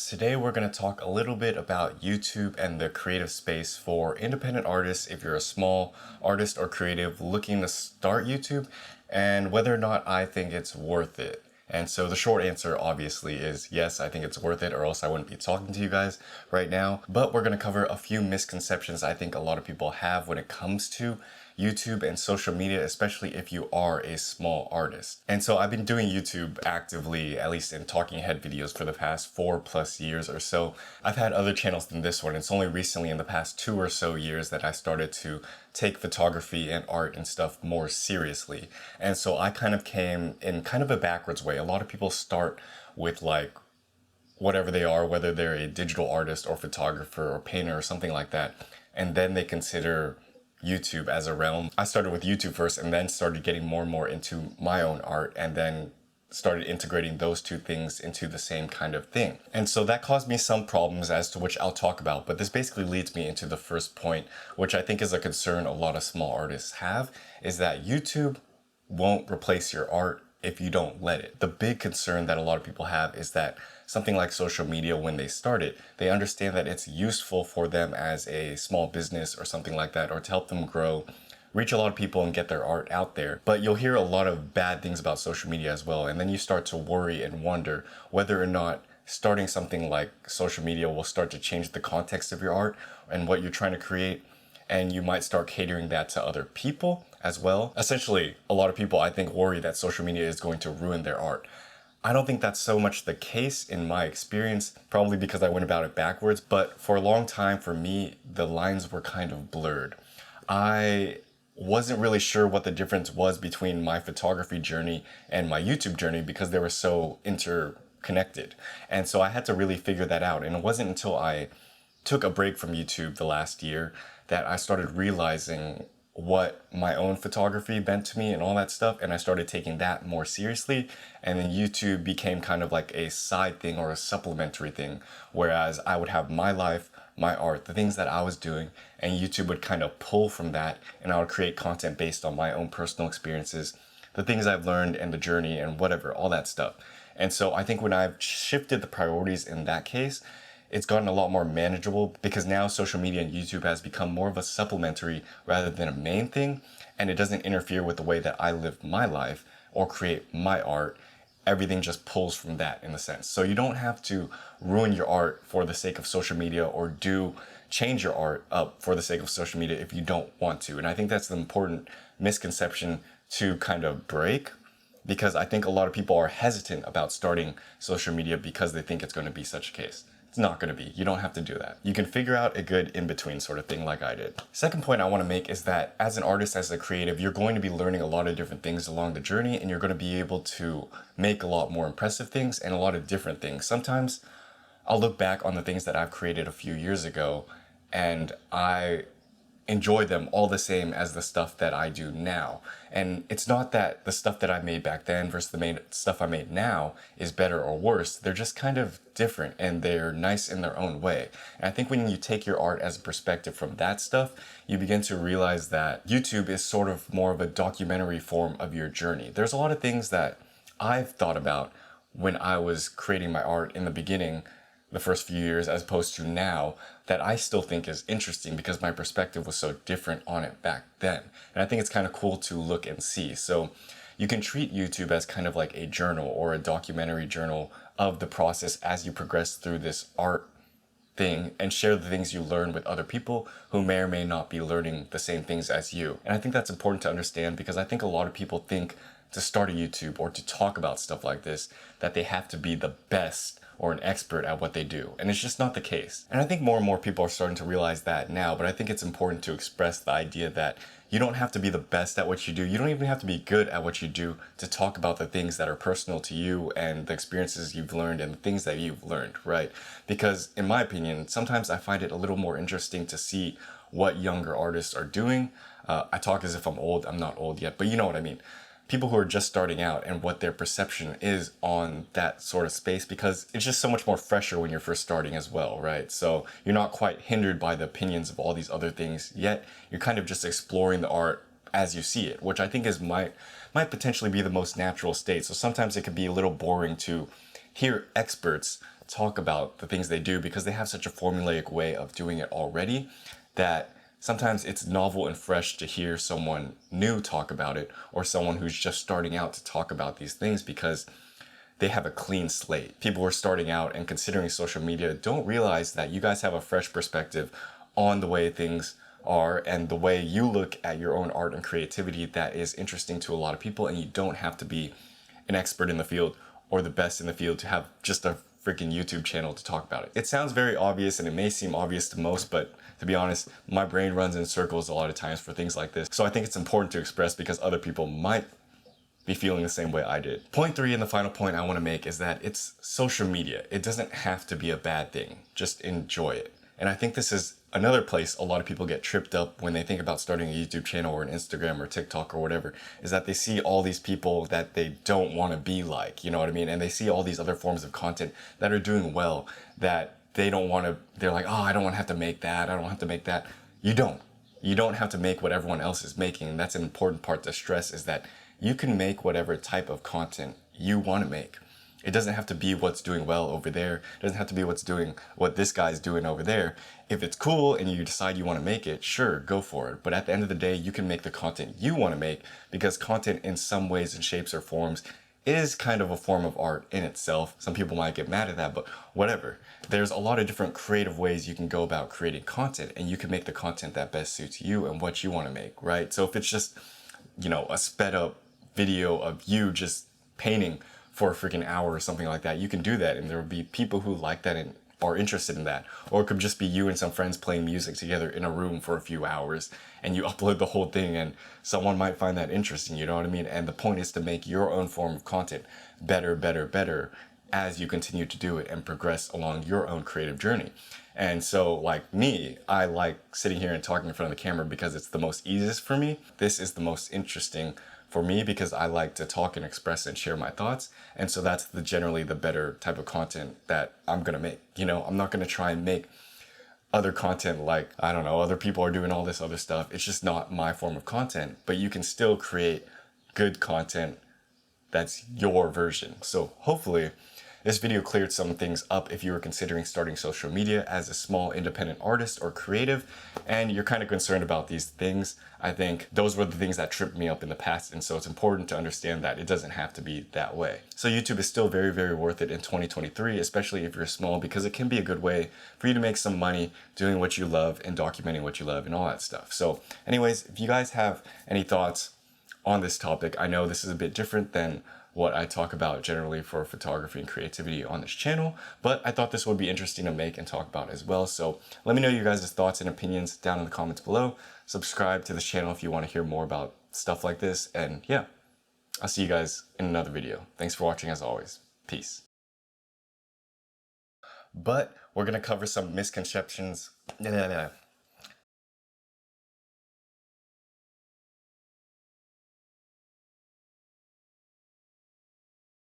Today we're going to talk a little bit about YouTube and the creative space for independent artists if you're a small artist or creative looking to start YouTube, and whether or not I think it's worth it. And so the short answer obviously is yes, I think it's worth it, or else I wouldn't be talking to you guys right now. But we're going to cover a few misconceptions I think a lot of people have when it comes to YouTube and social media, especially if you are a small artist. And so I've been doing YouTube actively, at least in talking head videos, for the past 4+ years or so. I've had other channels than this one. It's only recently in the past 2 or so years that I started to take photography and art and stuff more seriously. And so I kind of came in kind of a backwards way. A lot of people start with like whatever they are, whether they're a digital artist or photographer or painter or something like that, and then they consider YouTube as a realm. I started with YouTube first and then started getting more and more into my own art, and then started integrating those two things into the same kind of thing. And so that caused me some problems, as to which I'll talk about, but this basically leads me into the first point, which I think is a concern a lot of small artists have, is that YouTube won't replace your art if you don't let it. The big concern that a lot of people have is that something like social media, when they start it, they understand that it's useful for them as a small business or something like that, or to help them grow, reach a lot of people and get their art out there. But you'll hear a lot of bad things about social media as well. And then you start to worry and wonder whether or not starting something like social media will start to change the context of your art and what you're trying to create. And you might start catering that to other people as well. Essentially, a lot of people, I think, worry that social media is going to ruin their art. I don't think that's so much the case in my experience, probably because I went about it backwards, but for a long time for me, the lines were kind of blurred. I wasn't really sure what the difference was between my photography journey and my YouTube journey because they were so interconnected. And so I had to really figure that out. And it wasn't until I took a break from YouTube the last year that I started realizing what my own photography meant to me and all that stuff, and I started taking that more seriously. And then YouTube became kind of like a side thing or a supplementary thing, whereas I would have my life, my art, the things that I was doing, and YouTube would kind of pull from that, and I would create content based on my own personal experiences, the things I've learned and the journey and whatever, all that stuff. And so I think when I've shifted the priorities in that case, it's gotten a lot more manageable, because now social media and YouTube has become more of a supplementary rather than a main thing, and it doesn't interfere with the way that I live my life or create my art. Everything just pulls from that, in a sense. So you don't have to ruin your art for the sake of social media, or change your art up for the sake of social media if you don't want to. And I think that's the important misconception to kind of break, because I think a lot of people are hesitant about starting social media because they think it's going to be such a case. It's not going to be. You don't have to do that. You can figure out a good in-between sort of thing like I did. Second point I want to make is that as an artist, as a creative, you're going to be learning a lot of different things along the journey, and you're going to be able to make a lot more impressive things and a lot of different things. Sometimes I'll look back on the things that I've created a few years ago, and I enjoy them all the same as the stuff that I do now. And it's not that the stuff that I made back then versus the stuff I made now is better or worse. They're just kind of different, and they're nice in their own way. And I think when you take your art as a perspective from that stuff, you begin to realize that YouTube is sort of more of a documentary form of your journey. There's a lot of things that I've thought about when I was creating my art in the beginning, the first few years, as opposed to now, that I still think is interesting because my perspective was so different on it back then. And I think it's kind of cool to look and see. So you can treat YouTube as kind of like a journal or a documentary journal of the process as you progress through this art thing, and share the things you learn with other people who may or may not be learning the same things as you. And I think that's important to understand, because I think a lot of people think to start a YouTube or to talk about stuff like this, that they have to be the best or an expert at what they do. And it's just not the case. And I think more and more people are starting to realize that now, but I think it's important to express the idea that you don't have to be the best at what you do. You don't even have to be good at what you do to talk about the things that are personal to you and the experiences you've learned and the things that you've learned, right? Because in my opinion, sometimes I find it a little more interesting to see what younger artists are doing. I talk as if I'm old. I'm not old yet, but you know what I mean. People who are just starting out and what their perception is on that sort of space, because it's just so much more fresher when you're first starting as well, right? So you're not quite hindered by the opinions of all these other things yet. You're kind of just exploring the art as you see it, which I think might potentially be the most natural state. So sometimes it can be a little boring to hear experts talk about the things they do because they have such a formulaic way of doing it already that sometimes it's novel and fresh to hear someone new talk about it, or someone who's just starting out to talk about these things, because they have a clean slate. People who are starting out and considering social media don't realize that you guys have a fresh perspective on the way things are and the way you look at your own art and creativity that is interesting to a lot of people, and you don't have to be an expert in the field or the best in the field to have just a freaking YouTube channel to talk about it. It sounds very obvious, and it may seem obvious to most, but to be honest, my brain runs in circles a lot of times for things like this. So I think it's important to express because other people might be feeling the same way I did. Point 3, and the final point I want to make, is that it's social media. It doesn't have to be a bad thing. Just enjoy it. And I think this is another place a lot of people get tripped up when they think about starting a YouTube channel or an Instagram or TikTok or whatever, is that they see all these people that they don't want to be like, you know what I mean? And they see all these other forms of content that are doing well that they don't want to, they're like, oh, I don't want to have to make that. I don't have to make that. You don't. You don't have to make what everyone else is making. And that's an important part to stress, is that you can make whatever type of content you want to make. It doesn't have to be what's doing well over there. It doesn't have to be what this guy's doing over there. If it's cool and you decide you want to make it, sure, go for it. But at the end of the day, you can make the content you want to make, because content in some ways and shapes or forms is kind of a form of art in itself. Some people might get mad at that, but whatever. There's a lot of different creative ways you can go about creating content, and you can make the content that best suits you and what you want to make, right? So if it's just, you know, a sped up video of you just painting for a freaking hour or something like that, you can do that, and there will be people who like that and are interested in that. Or it could just be you and some friends playing music together in a room for a few hours, and you upload the whole thing, and someone might find that interesting, you know what I mean? And the point is to make your own form of content better, better, better as you continue to do it and progress along your own creative journey. And so, like me, I like sitting here and talking in front of the camera because it's the most easiest for me. This is the most interesting for me because I like to talk and express and share my thoughts. And so that's generally the better type of content that I'm gonna make. You know, I'm not gonna try and make other content like, I don't know, other people are doing all this other stuff. It's just not my form of content, but you can still create good content that's your version. So hopefully this video cleared some things up if you were considering starting social media as a small independent artist or creative, and you're kind of concerned about these things. I think those were the things that tripped me up in the past, and so it's important to understand that it doesn't have to be that way. So YouTube is still very, very worth it in 2023, especially if you're small, because it can be a good way for you to make some money doing what you love and documenting what you love and all that stuff. So anyways, if you guys have any thoughts on this topic, I know this is a bit different than what I talk about generally for photography and creativity on this channel, but I thought this would be interesting to make and talk about as well. So let me know your guys' thoughts and opinions down in the comments below. Subscribe to this channel if you want to hear more about stuff like this, and yeah, I'll see you guys in another video. Thanks for watching as always. Peace. But we're gonna cover some misconceptions.